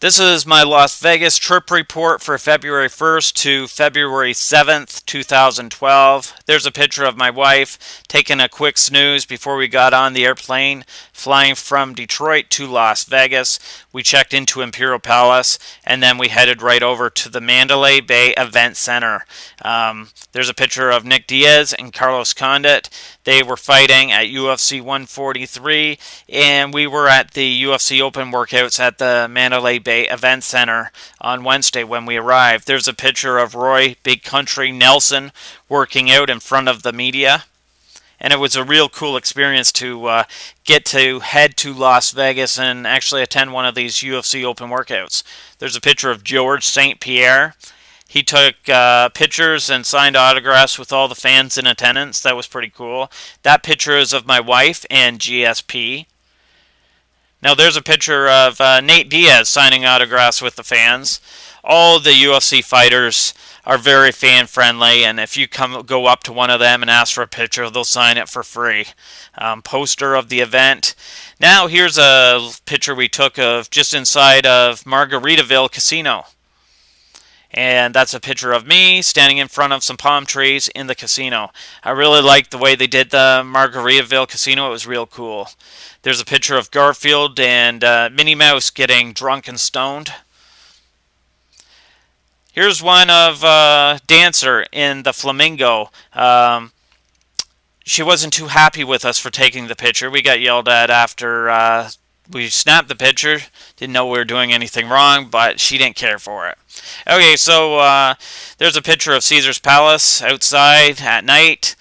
This is my Las Vegas trip report for February 1st to February 7th, 2012. There's a picture of my wife taking a quick snooze before we got on the airplane, flying from Detroit to Las Vegas. We checked into Imperial Palace, and then we headed right over to the Mandalay Bay Event Center. There's a picture of Nick Diaz and Carlos Condit. They were fighting at UFC 143, and we were at the UFC Open workouts at the Mandalay Bay Event Center on Wednesday when we arrived. There's a picture of Roy Big Country Nelson working out in front of the media. And it was a real cool experience to get to head to Las Vegas and actually attend one of these UFC Open workouts. There's a picture of George St. Pierre. He took pictures and signed autographs with all the fans in attendance. That was pretty cool. That picture is of my wife and GSP. Now there's a picture of Nate Diaz signing autographs with the fans. All the UFC fighters are very fan friendly, and if you go up to one of them and ask for a picture, they'll sign it for free. Poster of the event. Now here's a picture we took of just inside of Margaritaville Casino. And that's a picture of me standing in front of some palm trees in the casino. I really liked the way they did the Margaritaville Casino. It was real cool. There's a picture of Garfield and Minnie Mouse getting drunk and stoned. Here's one of Dancer in the Flamingo. She wasn't too happy with us for taking the picture. We got yelled at after we snapped the picture. Didn't know we were doing anything wrong, but she didn't care for it. Okay, so there's a picture of Caesar's Palace outside at night.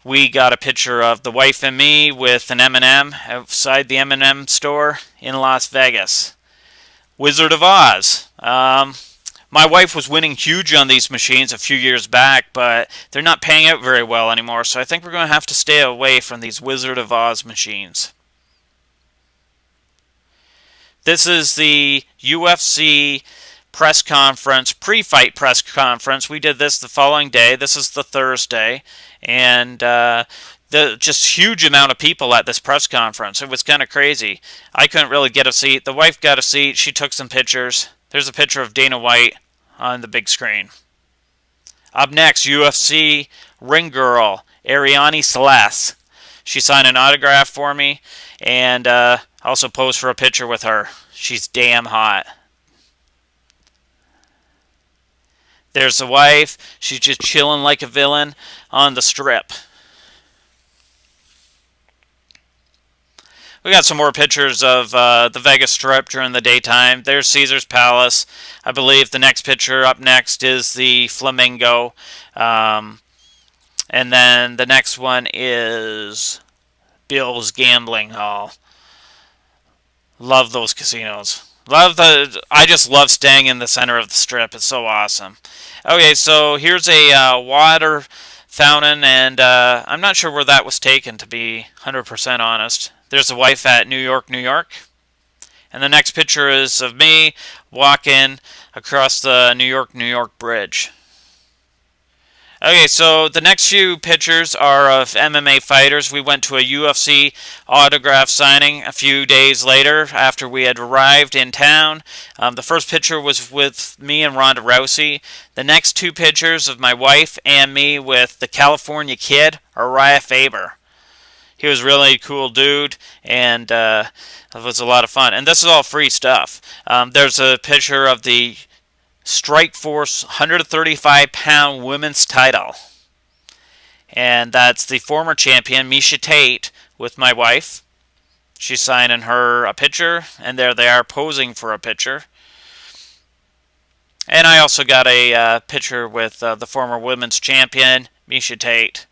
We got a picture of the wife and me with an M&M outside the M&M store in Las Vegas. Wizard of Oz. My wife was winning huge on these machines a few years back, but they're not paying out very well anymore, so I think we're going to have to stay away from these Wizard of Oz machines. This is the UFC press conference, pre-fight press conference. We did this the following day. This is the Thursday, and just huge amount of people at this press conference. It was kind of crazy. I couldn't really get a seat. The wife got a seat. She took some pictures. There's a picture of Dana White on the big screen. Up next, UFC ring girl Ariane Celeste. She signed an autograph for me, and also posed for a picture with her. She's damn hot. There's the wife. She's just chilling like a villain on the strip. We got some more pictures of the Vegas Strip during the daytime. There's Caesar's Palace. I believe the next picture up next is the Flamingo. And then the next one is Bill's Gambling Hall. Love those casinos. I just love staying in the center of the Strip. It's so awesome. Okay, so here's a water fountain, and I'm not sure where that was taken, to be 100% honest. There's the wife at New York, New York. And the next picture is of me walking across the New York, New York Bridge. Okay, so the next few pictures are of MMA fighters. We went to a UFC autograph signing a few days later after we had arrived in town. The first picture was with me and Ronda Rousey. The next two pictures of my wife and me with the California Kid, Uriah Faber. He was a really cool dude, and it was a lot of fun. And this is all free stuff. There's a picture of the Strikeforce 135-pound women's title. And that's the former champion, Miesha Tate, with my wife. She's signing her a picture, and there they are posing for a picture. And I also got a picture with the former women's champion, Miesha Tate.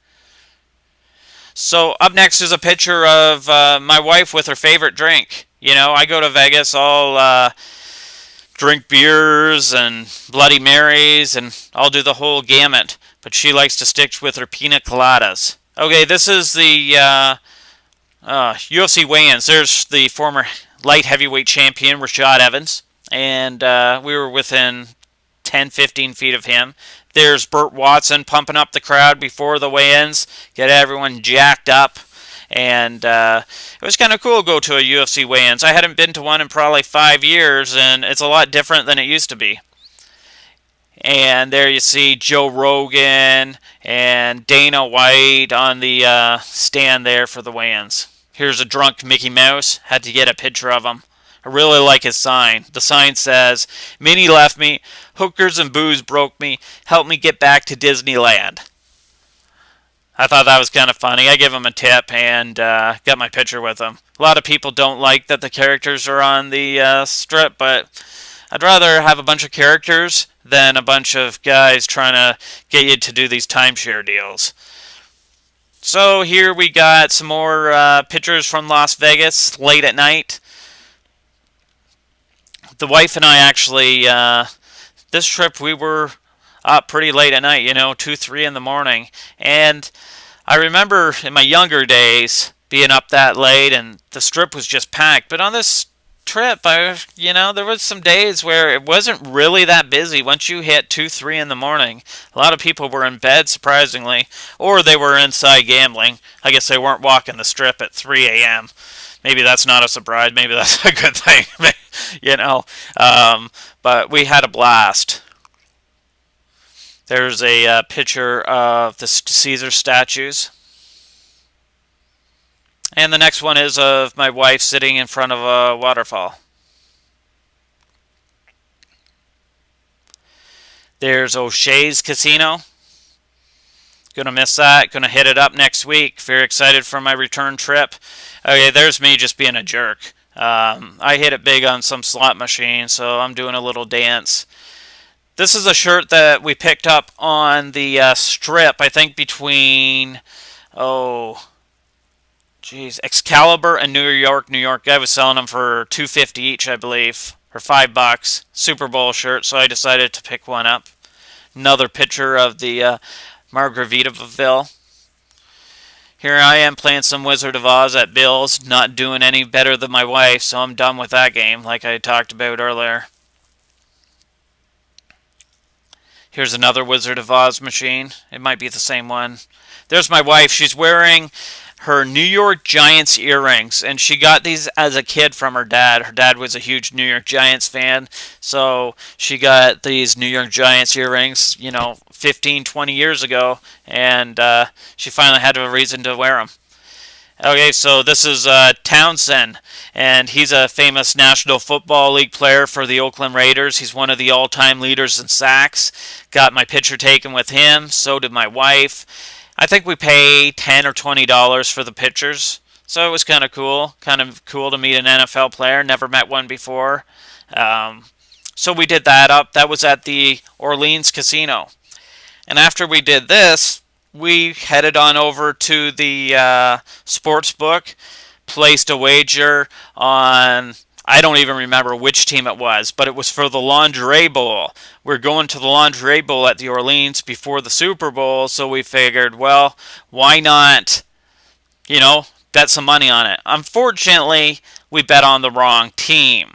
So up next is a picture of my wife with her favorite drink. You know, I go to Vegas, I'll drink beers and Bloody Marys, and I'll do the whole gamut. But she likes to stick with her pina coladas. Okay, this is the UFC weigh-ins. There's the former light heavyweight champion, Rashad Evans. And we were within 10-15 feet of him. There's Burt Watson pumping up the crowd before the weigh-ins, get everyone jacked up. and it was kind of cool to go to a UFC weigh-ins. I hadn't been to one in probably 5 years, and it's a lot different than it used to be. And there you see Joe Rogan and Dana White on the stand there for the weigh-ins. Here's a drunk Mickey Mouse. Had to get a picture of him. I really like his sign. The sign says, Minnie left me, hookers and booze broke me, help me get back to Disneyland. I thought that was kind of funny. I gave him a tip and got my picture with him. A lot of people don't like that the characters are on the strip, but I'd rather have a bunch of characters than a bunch of guys trying to get you to do these timeshare deals. So here we got some more pictures from Las Vegas late at night. The wife and I actually, this trip we were up pretty late at night, 2, 3 in the morning. And I remember in my younger days being up that late and the strip was just packed. But on this trip, there was some days where it wasn't really that busy. Once you hit 2, 3 in the morning, a lot of people were in bed, surprisingly, or they were inside gambling. I guess they weren't walking the strip at 3 a.m. Maybe that's not a surprise. Maybe that's a good thing, But we had a blast. There's a picture of the Caesar statues. And the next one is of my wife sitting in front of a waterfall. There's O'Shea's Casino. Gonna miss that. Gonna hit it up next week. Very excited for my return trip. Okay, there's me just being a jerk. I hit it big on some slot machine, so I'm doing a little dance. This is a shirt that we picked up on the strip, I think between, Excalibur and New York. Guy was selling them for $2.50 each, I believe, or $5. Super Bowl shirt, so I decided to pick one up. Another picture of the Margaritaville. Here I am playing some Wizard of Oz at Bill's, not doing any better than my wife, so I'm done with that game, like I talked about earlier. Here's another Wizard of Oz machine. It might be the same one. There's my wife. She's wearing her New York Giants earrings, and she got these as a kid from her dad. Her dad was a huge New York Giants fan, so she got these New York Giants earrings, 15, 20 years ago, and she finally had a reason to wear them. Okay, so this is Townsend, and he's a famous National Football League player for the Oakland Raiders. He's one of the all-time leaders in sacks. Got my picture taken with him, so did my wife. I think we paid $10 or $20 for the pictures, so it was kind of cool. Kind of cool to meet an NFL player. Never met one before. So we did that up. That was at the Orleans Casino. And after we did this, we headed on over to the sports book, placed a wager on, I don't even remember which team it was, but it was for the Lingerie Bowl. We're going to the Lingerie Bowl at the Orleans before the Super Bowl, so we figured, well, why not, bet some money on it. Unfortunately, we bet on the wrong team.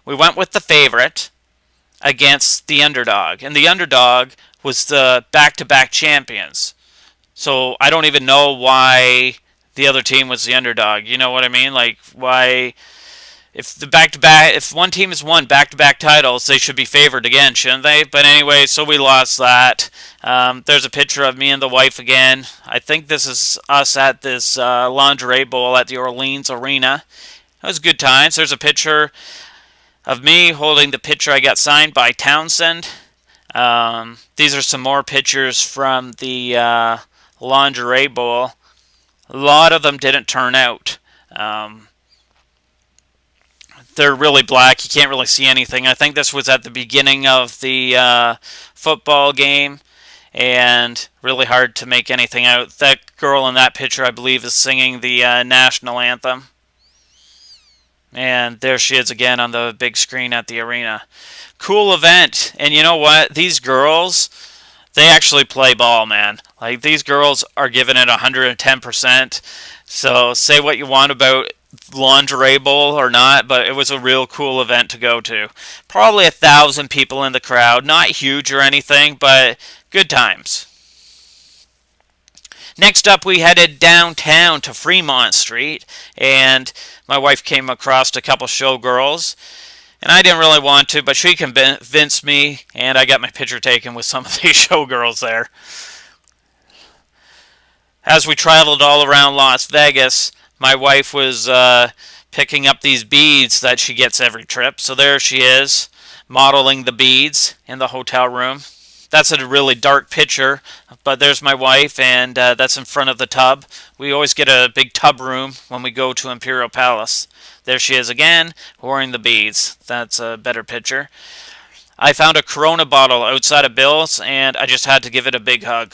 We went with the favorite against the underdog, and the underdog was the back-to-back champions. So I don't even know why the other team was the underdog. You know what I mean? Like, why, if one team has won back-to-back titles, they should be favored again, shouldn't they? But anyway, so we lost that. There's a picture of me and the wife again. I think this is us at this Lingerie Bowl at the Orleans Arena. It was good times. There's a picture of me holding the picture I got signed by Townsend. These are some more pictures from the Lingerie Bowl. A lot of them didn't turn out. They're really black. You can't really see anything. I think this was at the beginning of the football game, and really hard to make anything out. That girl in that picture, I believe, is singing the national anthem. And there she is again on the big screen at the arena. Cool event. And you know what? These girls, they actually play ball, man. Like, these girls are giving it 110%. So say what you want about Lingerie Bowl or not, but it was a real cool event to go to. Probably 1,000 people in the crowd. Not huge or anything, but good times. Next up, we headed downtown to Fremont Street, and my wife came across a couple showgirls. And I didn't really want to, but she convinced me, and I got my picture taken with some of these showgirls there. As we traveled all around Las Vegas, my wife was picking up these beads that she gets every trip. So there she is, modeling the beads in the hotel room. That's a really dark picture, but there's my wife, and that's in front of the tub. We always get a big tub room when we go to Imperial Palace. There she is again, wearing the beads. That's a better picture. I found a Corona bottle outside of Bill's, and I just had to give it a big hug.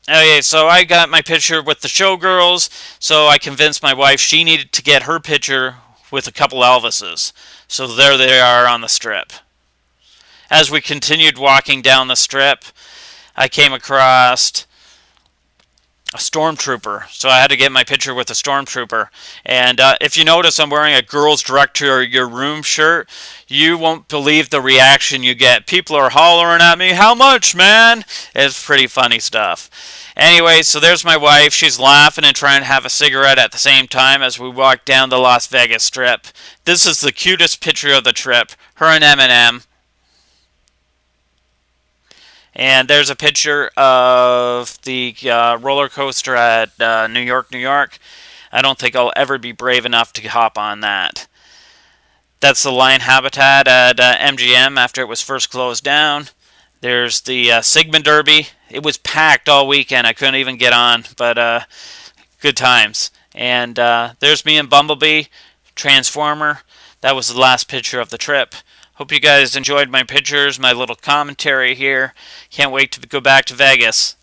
Okay, so I got my picture with the showgirls, so I convinced my wife she needed to get her picture with a couple Elvises. So there they are on the strip. As we continued walking down the strip, I came across a stormtrooper. So I had to get my picture with a stormtrooper. And if you notice, I'm wearing a Girls Direct to Your Room shirt. You won't believe the reaction you get. People are hollering at me, "How much, man?" It's pretty funny stuff. Anyway, so there's my wife. She's laughing and trying to have a cigarette at the same time as we walk down the Las Vegas Strip. This is the cutest picture of the trip. Her and Eminem. And there's a picture of the roller coaster at New York, New York. I don't think I'll ever be brave enough to hop on that. That's the lion habitat at MGM after it was first closed down. There's the Sigmund Derby. It was packed all weekend. I couldn't even get on, but good times. And there's me and Bumblebee, Transformer. That was the last picture of the trip. Hope you guys enjoyed my pictures, my little commentary here. Can't wait to go back to Vegas.